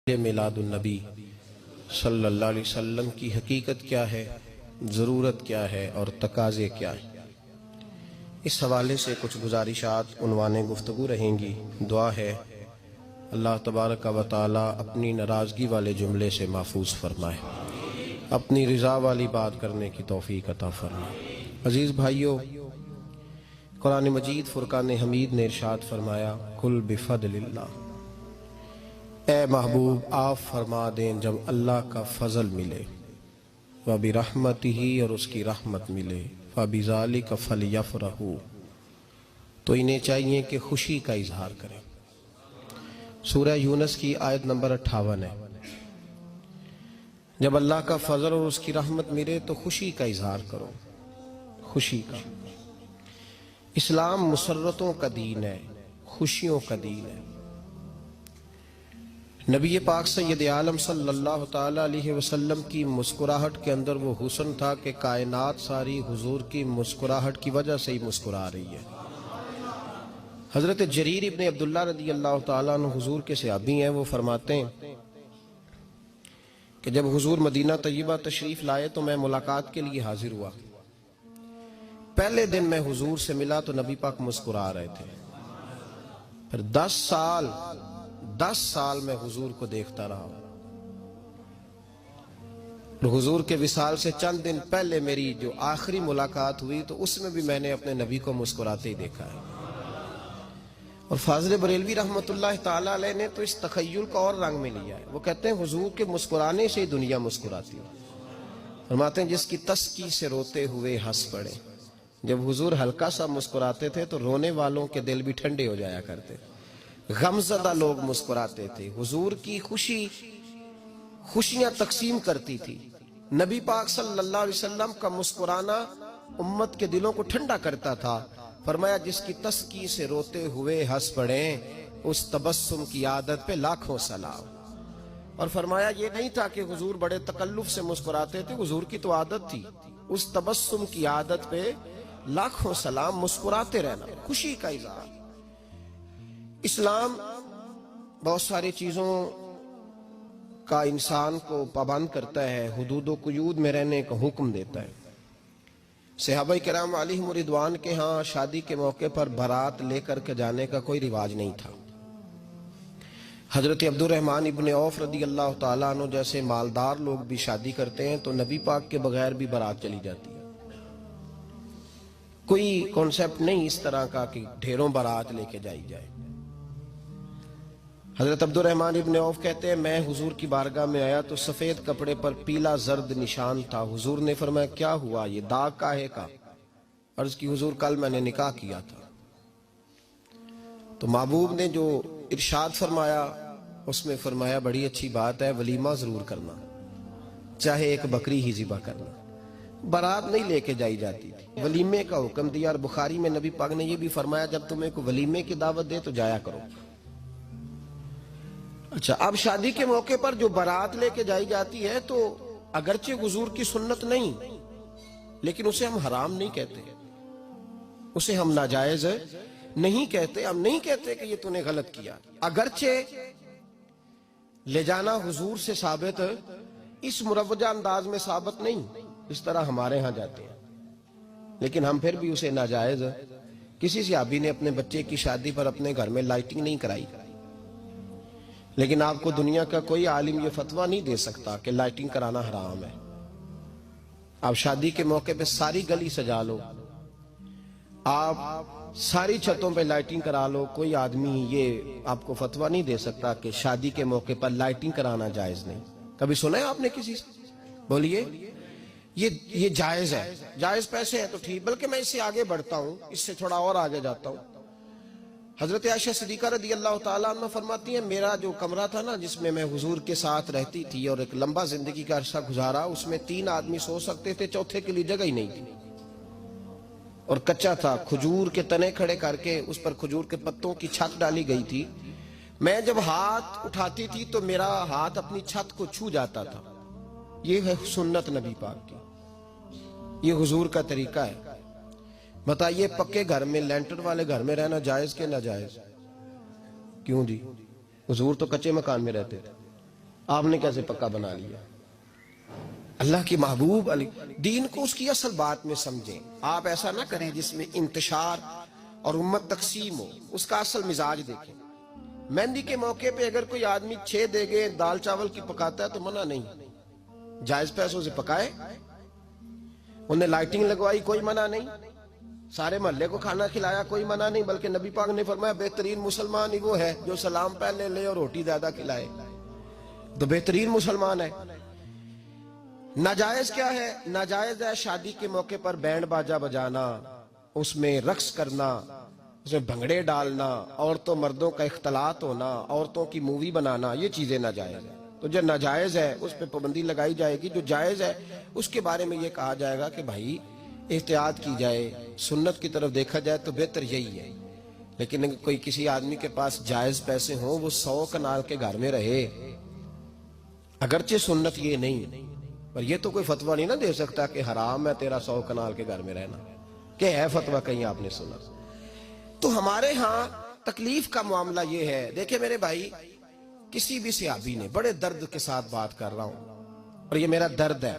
میلاد النبی صلی اللہ علیہ وسلم کی حقیقت کیا ہے، ضرورت کیا ہے اور تقاضے کیا ہیں، اس حوالے سے کچھ گزارشات عنوان گفتگو رہیں گی۔ دعا ہے اللہ تبارک و تعالی اپنی ناراضگی والے جملے سے محفوظ فرمائے، اپنی رضا والی بات کرنے کی توفیق عطا فرمائے۔ عزیز بھائیو، قرآن مجید فرقان حمید نے ارشاد فرمایا قل بفضل اللہ، اے محبوب آپ فرما دیں جب اللہ کا فضل ملے، وَبِرَحْمَتِهِ اور اس کی رحمت ملے، فَبِذَلِكَ فَلْيَفْرَحُوا تو انہیں چاہیے کہ خوشی کا اظہار کریں۔ سورہ یونس کی آیت نمبر 58 ہے۔ جب اللہ کا فضل اور اس کی رحمت ملے تو خوشی کا اظہار کرو، خوشی کا۔ اسلام مسرتوں کا دین ہے، خوشیوں کا دین ہے۔ نبی پاک سید عالم صلی اللہ تعالی علیہ وسلم کی مسکراہٹ کے اندر وہ حسن تھا کہ کائنات ساری حضور کی مسکراہٹ کی وجہ سے ہی مسکرا رہی ہے۔ حضرت جریر ابن عبداللہ رضی اللہ تعالیٰ عنہ حضور کے صحابی ہیں، وہ فرماتے ہیں کہ جب حضور مدینہ طیبہ تشریف لائے تو میں ملاقات کے لیے حاضر ہوا۔ پہلے دن میں حضور سے ملا تو نبی پاک مسکرا رہے تھے، پھر 10 سال میں حضور کو دیکھتا رہا۔ حضور کے وصال سے چند دن پہلے میری جو آخری ملاقات ہوئی تو اس میں بھی میں نے اپنے نبی کو مسکراتے ہی دیکھا ہے۔ اور فاضل بریلوی رحمۃ اللہ تعالی علیہ نے تو اس تخیل کا اور رنگ میں لیا ہے۔ وہ کہتے ہیں حضور کے مسکرانے سے ہی دنیا مسکراتی ہے۔ فرماتے ہیں جس کی تسکی سے روتے ہوئے ہنس پڑے۔ جب حضور ہلکا سا مسکراتے تھے تو رونے والوں کے دل بھی ٹھنڈے ہو جایا کرتے، غمزدہ لوگ مسکراتے تھے۔ حضور کی خوشیاں تقسیم کرتی تھی۔ نبی پاک صلی اللہ علیہ وسلم کا مسکرانا امت کے دلوں کو ٹھنڈا کرتا تھا۔ فرمایا جس کی تسکی سے روتے ہوئے ہنس پڑیں اس تبسم کی عادت پہ لاکھوں سلام۔ اور فرمایا یہ نہیں تھا کہ حضور بڑے تکلف سے مسکراتے تھے، حضور کی تو عادت تھی، اس تبسم کی عادت پہ لاکھوں سلام، مسکراتے رہنا، خوشی کا اظہار۔ اسلام بہت ساری چیزوں کا انسان کو پابند کرتا ہے، حدود و قیود میں رہنے کا حکم دیتا ہے۔ صحابہ کرام علیہم رضوان کے ہاں شادی کے موقع پر بارات لے کر کے جانے کا کوئی رواج نہیں تھا۔ حضرت عبد الرحمن ابن عوف رضی اللہ تعالیٰ عنہ جیسے مالدار لوگ بھی شادی کرتے ہیں تو نبی پاک کے بغیر بھی بارات چلی جاتی ہے۔ کوئی کانسیپٹ نہیں اس طرح کا کہ ڈھیروں بارات لے کے جائی جائے۔ حضرت عبد الرحمن ابن عوف کہتے ہیں میں حضور کی بارگاہ میں آیا تو سفید کپڑے پر پیلا زرد نشان تھا۔ حضور نے فرمایا کیا ہوا، یہ داغ کاہے کا؟ عرض کی حضور کل میں نے نکاح کیا تھا۔ تو محبوب نے جو ارشاد فرمایا اس میں فرمایا بڑی اچھی بات ہے، ولیمہ ضرور کرنا، چاہے ایک بکری ہی ذبح کرنا۔ بارات نہیں لے کے جائی جاتی تھی، ولیمے کا حکم دیا۔ اور بخاری میں نبی پاک نے یہ بھی فرمایا جب تمہیں کوئی ولیمے کی دعوت دے تو جایا کرو۔ اچھا، اب شادی کے موقع پر جو بارات لے کے جائی جاتی ہے تو اگرچہ حضور کی سنت نہیں، لیکن اسے ہم حرام نہیں کہتے، اسے ہم ناجائز نہیں کہتے۔ ہم نہیں کہتے کہ یہ تو نے غلط کیا، اگرچہ لے جانا حضور سے ثابت اس مروجہ انداز میں ثابت نہیں، اس طرح ہمارے ہاں جاتے ہیں، لیکن ہم پھر بھی اسے ناجائز۔ کسی صحابی نے اپنے بچے کی شادی پر اپنے گھر میں لائٹنگ نہیں کرائی، لیکن آپ کو دنیا کا کوئی عالم یہ فتویٰ نہیں دے سکتا کہ لائٹنگ کرانا حرام ہے۔ آپ شادی کے موقع پہ ساری گلی سجا لو، آپ ساری چھتوں پہ لائٹنگ کرا لو، کوئی آدمی یہ آپ کو فتویٰ نہیں دے سکتا کہ شادی کے موقع پر لائٹنگ کرانا جائز نہیں۔ کبھی سنا ہے آپ نے کسی سے؟ بولیے یہ جائز ہے، جائز پیسے ہیں تو ٹھیک۔ بلکہ میں اس سے آگے بڑھتا ہوں، اس سے تھوڑا اور آگے جاتا ہوں۔ حضرت عائشہ صدیقہ رضی اللہ تعالیٰ عنہ فرماتی ہیں میرا جو کمرہ تھا نا جس میں میں حضور کے ساتھ رہتی تھی اور ایک لمبا زندگی کا عرصہ گزارا، اس میں 3 آدمی سو سکتے تھے، چوتھے کے لیے جگہ ہی نہیں تھی، اور کچا تھا۔ کھجور کے تنے کھڑے کر کے اس پر کھجور کے پتوں کی چھت ڈالی گئی تھی۔ میں جب ہاتھ اٹھاتی تھی تو میرا ہاتھ اپنی چھت کو چھو جاتا تھا۔ یہ ہے سنت نبی پاک کی، یہ حضور کا طریقہ ہے۔ بتائیے پکے گھر میں، لینٹر والے گھر میں رہنا جائز کہ ناجائز؟ کیوں جی، حضور تو کچے مکان میں رہتے تھے۔ آپ نے کیسے پکا بنا لیا؟ اللہ کی محبوب علی دین کو اس کی اصل بات میں سمجھیں. آپ ایسا نہ کریں جس میں انتشار اور امت تقسیم ہو. اس کا اصل مزاج دیکھیں. مہندی کے موقع پہ اگر کوئی آدمی 6 دیگیں دال چاول کی پکاتا ہے تو منع نہیں, جائز پیسوں سے پکائے. انہیں لائٹنگ لگوائی, کوئی منع نہیں. سارے محلے کو کھانا کھلایا, کوئی منع نہیں. بلکہ نبی پاک نے فرمایا بہترین مسلمان ہی وہ ہے جو سلام پہلے لے اور روٹی زیادہ کھلائے, تو بہترین مسلمان ہے. ناجائز کیا ہے؟ ناجائز ہے شادی کے موقع پر بینڈ باجا بجانا, اس میں رقص کرنا, اس میں بھنگڑے ڈالنا, عورتوں مردوں کا اختلاط ہونا, عورتوں کی مووی بنانا, یہ چیزیں ناجائز ہیں. تو جو ناجائز ہے اس پہ پابندی لگائی جائے گی. جو جائز ہے اس کے بارے میں یہ کہا جائے گا کہ بھائی احتیاط کی جائے, سنت کی طرف دیکھا جائے تو بہتر یہی ہے. لیکن اگر کوئی کسی آدمی کے پاس جائز پیسے ہوں, وہ 100 کنال کے گھر میں رہے, اگرچہ سنت یہ نہیں, پر یہ تو کوئی فتویٰ نہیں نہ دے سکتا کہ حرام ہے تیرا 100 کنال کے گھر میں رہنا. کہ ہے فتویٰ کہیں آپ نے سنا؟ تو ہمارے ہاں تکلیف کا معاملہ یہ ہے. دیکھیں میرے بھائی, کسی بھی صحابی نے, بڑے درد کے ساتھ بات کر رہا ہوں اور یہ میرا درد ہے,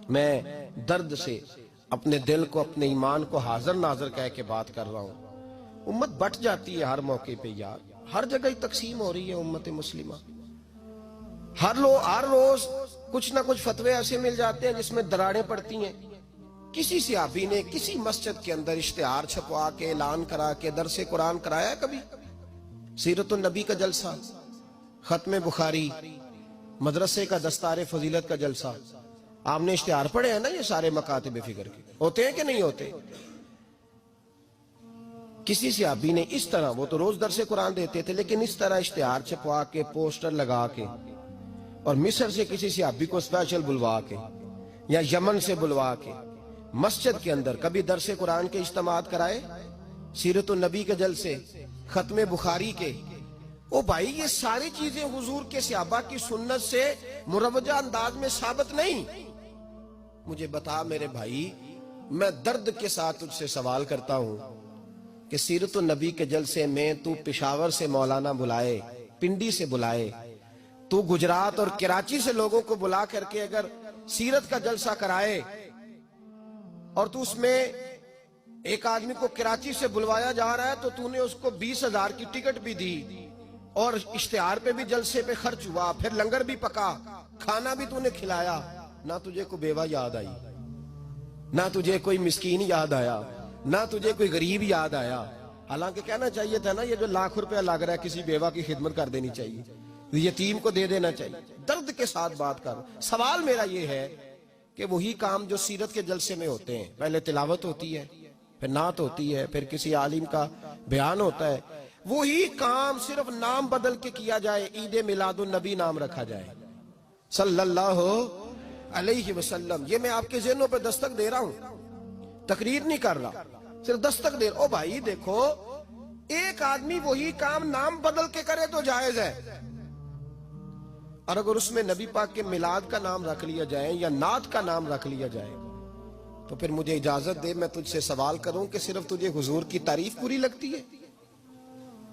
میں درد سے اپنے دل کو, اپنے ایمان کو حاضر ناظر کہہ کے بات کر رہا ہوں. امت بٹ جاتی ہے ہر موقع پہ یار, ہر جگہ ہی تقسیم ہو رہی ہے امت مسلمہ. ہر روز کچھ نہ کچھ فتوے ایسے مل جاتے ہیں جس میں دراڑیں پڑتی ہیں. کسی صحابی نے کسی مسجد کے اندر اشتہار چھپوا کے, اعلان کرا کے درس قرآن کرایا ہے کبھی؟ سیرت النبی کا جلسہ, ختم بخاری, مدرسے کا دستار فضیلت کا جلسہ, آپ نے اشتہار پڑھے ہیں نا یہ سارے مکاتب فکر کے, ہوتے ہیں کہ نہیں ہوتے؟ کسی صحابی نے اس طرح, وہ تو روز درس قرآن دیتے تھے, لیکن اس طرح اشتہار چھپوا کے, پوسٹر لگا کے, اور مصر سے کسی صحابی کو اسپیشل بلوا کے یا یمن سے بلوا کے مسجد کے اندر کبھی درس قرآن کے اجتماعات کرائے, سیرت النبی کے جلسے, ختم بخاری کے. او بھائی یہ ساری چیزیں حضور کے صحابہ کی سنت سے مروجہ انداز میں ثابت نہیں. مجھے بتا میرے بھائی, میں درد کے ساتھ تجھ سے سوال کرتا ہوں کہ سیرت النبی کے جلسے میں تو پشاور سے مولانا بلائے, پنڈی سے بلائے, تو گجرات اور کراچی سے لوگوں کو بلا کر کے اگر سیرت کا جلسہ کرائے, اور تو اس میں ایک آدمی کو کراچی سے بلوایا جا رہا ہے تو تو نے اس کو 20,000 کی ٹکٹ بھی دی, اور اشتہار پہ بھی جلسے پہ خرچ ہوا, پھر لنگر بھی پکا, کھانا بھی تو نے کھلایا, نہ تجھے کوئی بیوہ یاد آئی, نہ تجھے کوئی مسکین یاد آیا, نہ تجھے کوئی غریب یاد آیا. حالانکہ کہنا چاہیے تھا نا, یہ جو ₹1,00,000 لگ رہا ہے کسی بیوہ کی خدمت کر دینی چاہیے, یتیم کو دے دینا چاہیے. درد کے ساتھ بات کر. سوال میرا یہ ہے کہ وہی کام جو سیرت کے جلسے میں ہوتے ہیں, پہلے تلاوت ہوتی ہے, پھر نعت ہوتی ہے, پھر کسی عالم کا بیان ہوتا ہے, وہی کام صرف نام بدل کے کیا جائے, عید میلاد النبی نام رکھا جائے صلی اللہ علیہ وسلم. یہ میں آپ کے ذہنوں پہ دستک دے رہا ہوں, تقریر نہیں کر رہا, صرف دستک دے رہا. او بھائی دیکھو, ایک آدمی وہی کام نام بدل کے کرے تو جائز ہے, اور اگر اس میں نبی پاک کے میلاد کا نام رکھ لیا جائے یا نعت کا نام رکھ لیا جائے تو پھر مجھے اجازت دے میں تجھ سے سوال کروں کہ صرف تجھے حضور کی تعریف پوری لگتی ہے؟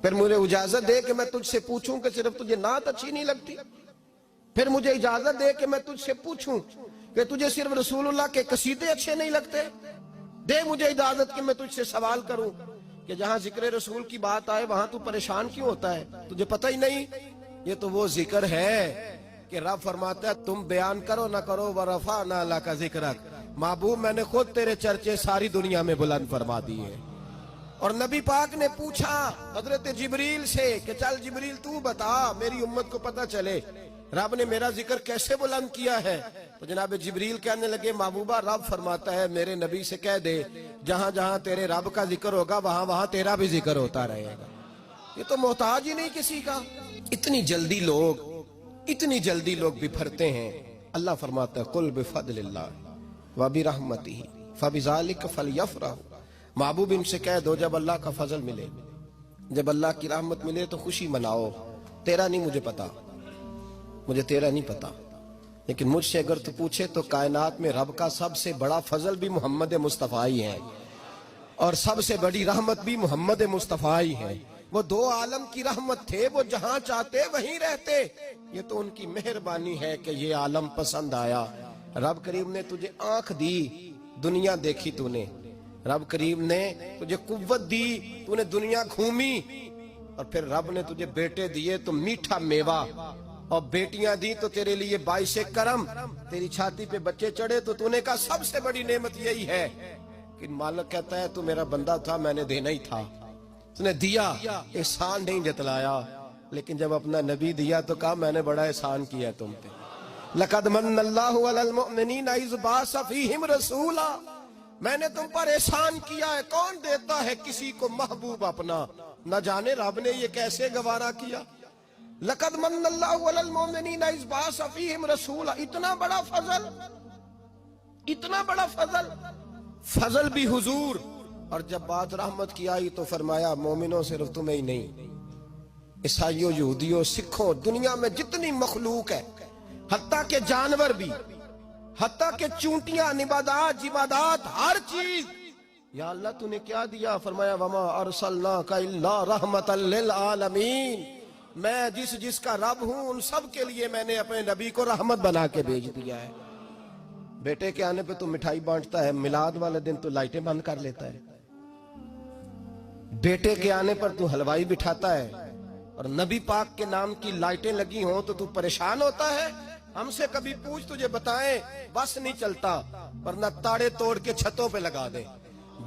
پھر مجھے اجازت دے کہ میں تجھ سے پوچھوں کہ صرف تجھے نعت اچھی نہیں لگتی؟ پھر مجھے اجازت دے کہ میں تجھ سے پوچھوں کہ تجھے صرف رسول اللہ کے قصیدے اچھے نہیں لگتے؟ دے مجھے اجازت کہ میں تجھ سے سوال کروں کہ جہاں ذکر رسول کی بات آئے وہاں تو پریشان کیوں ہوتا ہے؟ تجھے پتہ ہی نہیں یہ تو وہ ذکر ہے کہ رب فرماتا ہے تم بیان کرو نہ کرو وَرَفَعْنَا لَكَ ذِكْرَكَ, محبوب میں نے خود تیرے چرچے ساری دنیا میں بلند فرما دیے. اور نبی پاک نے پوچھا حضرت جبریل سے کہ چل جبریل تو بتا میری امت کو پتہ چلے رب نے میرا ذکر کیسے بلند کیا ہے. تو جناب جبریل کہنے لگے محبوبہ رب فرماتا ہے میرے نبی سے کہہ دے جہاں جہاں تیرے رب کا ذکر ہوگا وہاں وہاں تیرا بھی ذکر ہوتا رہے گا. یہ تو محتاج ہی نہیں کسی کا. اتنی جلدی لوگ بپھرتے ہیں. اللہ فرماتا ہے قل بفضل اللہ وبرحمتہ فبذلک فلیفرحوا. محبوب ان سے کہہ دو جب اللہ کا فضل ملے, جب اللہ کی رحمت ملے تو خوشی مناؤ. تیرا نہیں مجھے پتا, مجھے تیرا نہیں پتا, لیکن مجھ سے اگر تو پوچھے تو کائنات میں رب کا سب سے بڑا فضل بھی محمد مصطفیٰ ہی ہے, اور سب سے بڑی رحمت بھی محمد مصطفیٰ ہی ہے. وہ دو عالم کی رحمت تھے، وہ جہاں چاہتے وہیں رہتے، یہ تو ان کی مہربانی ہے کہ یہ عالم پسند آیا۔ رب کریم نے تجھے آنکھ دی، دنیا دیکھی تو نے، رب کریم نے تجھے قوت دی، تو نے دنیا گھومی، اور پھر رب نے تجھے بیٹے دیے تو میٹھا میوہ، اور بیٹیاں دی تو تیرے لیے باعث کرم، تیری چھاتی پہ بچے چڑھے تو نے کہا سب سے بڑی نعمت یہی ہے کہ مالک کہتا ہے تو میرا بندہ تھا، میں نے دینا ہی تھا، تو نے دیا، احسان نہیں جتلایا، لیکن جب اپنا نبی دیا تو کہا میں نے بڑا احسان کیا تم پہ۔ لَقَدْ مَنَّ اللَّهُ عَلَى الْمُؤْمِنِينَ إِذْ بَعَثَ فِيهِمْ رَسُولًا، میں نے تم پر احسان کیا ہے۔ کون دیتا ہے کسی کو محبوب اپنا؟ نہ جانے رب نے یہ کیسے گوارا کیا۔ لَقَدْ مَنَّ اللَّهُ عَلَى الْمُؤْمِنِينَ إِذْ بَعَثَ فِيهِمْ رَسُولًا، اتنا بڑا فضل، اتنا بڑا فضل، فضل بھی حضور۔ اور جب بات رحمت کی آئی تو فرمایا مومنوں صرف تمہیں ہی نہیں، عیسائیوں، یہودیوں، سکھوں، دنیا میں جتنی مخلوق ہے، حتیٰ کہ جانور بھی، حتیٰ کہ چونٹیاں، نباتات، جمادات، ہر چیز، یا اللہ تو نے کیا دیا؟ فرمایا وما ارسلناک الا رحمتا للعالمین، میں جس کا رب ہوں ان سب کے لیے میں نے اپنے نبی کو رحمت بنا کے بھیج دیا ہے۔ بیٹے کے آنے پہ تو مٹھائی بانٹتا ہے، میلاد والے دن تو لائٹیں بند کر لیتا ہے، بیٹے کے آنے پر تو حلوائی بٹھاتا ہے، اور نبی پاک کے نام کی لائٹیں لگی ہوں تو پریشان ہوتا ہے۔ ہم سے کبھی پوچھ تجھے بتائیں، بس نہیں چلتا، ورنہ تاڑے توڑ کے چھتوں پہ لگا دیں۔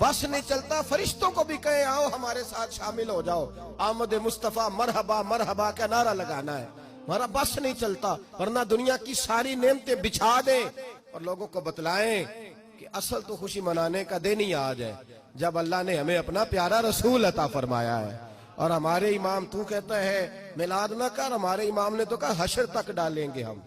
بس نہیں چلتا، فرشتوں کو بھی کہیں آؤ ہمارے ساتھ شامل ہو جاؤ، آمد مصطفیٰ مرحبا مرحبا کا نعرہ لگانا ہے، ہمارا بس نہیں چلتا، ورنہ دنیا کی ساری نعمتیں بچھا دیں اور لوگوں کو بتلائیں کہ اصل تو خوشی منانے کا دن ہی آج ہے جب اللہ نے ہمیں اپنا پیارا رسول عطا فرمایا ہے۔ اور ہمارے امام، تو کہتا ہے میلاد نہ کر، ہمارے امام نے تو کہا حشر تک ڈالیں گے ہم،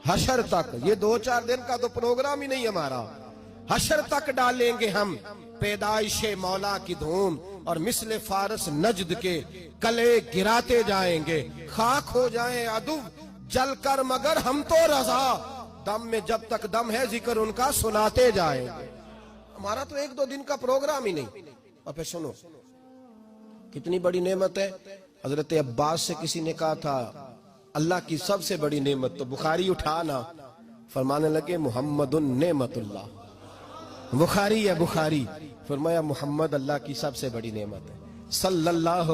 حشر تک، یہ 2-4 دن کا تو پروگرام ہی نہیں ہمارا، حشر تک ڈالیں گے ہم پیدائش مولا کی دھوم، اور مثل فارس نجد کے کلے گراتے جائیں گے، خاک ہو جائیں عدو جل کر مگر ہم تو رضا، دم میں جب تک دم ہے ذکر ان کا سناتے جائیں گے۔ ہمارا تو 1-2 دن کا پروگرام ہی نہیں۔ اور پھر سنو کتنی بڑی نعمت ہے۔ حضرت عباس سے کسی نے کہا تھا اللہ کی سب سے بڑی نعمت، تو بخاری اٹھانا، فرمانے لگے محمد نعمت اللہ، بخاری ہے بخاری، فرمایا محمد اللہ کی سب سے بڑی نعمت ہے، صلی اللہ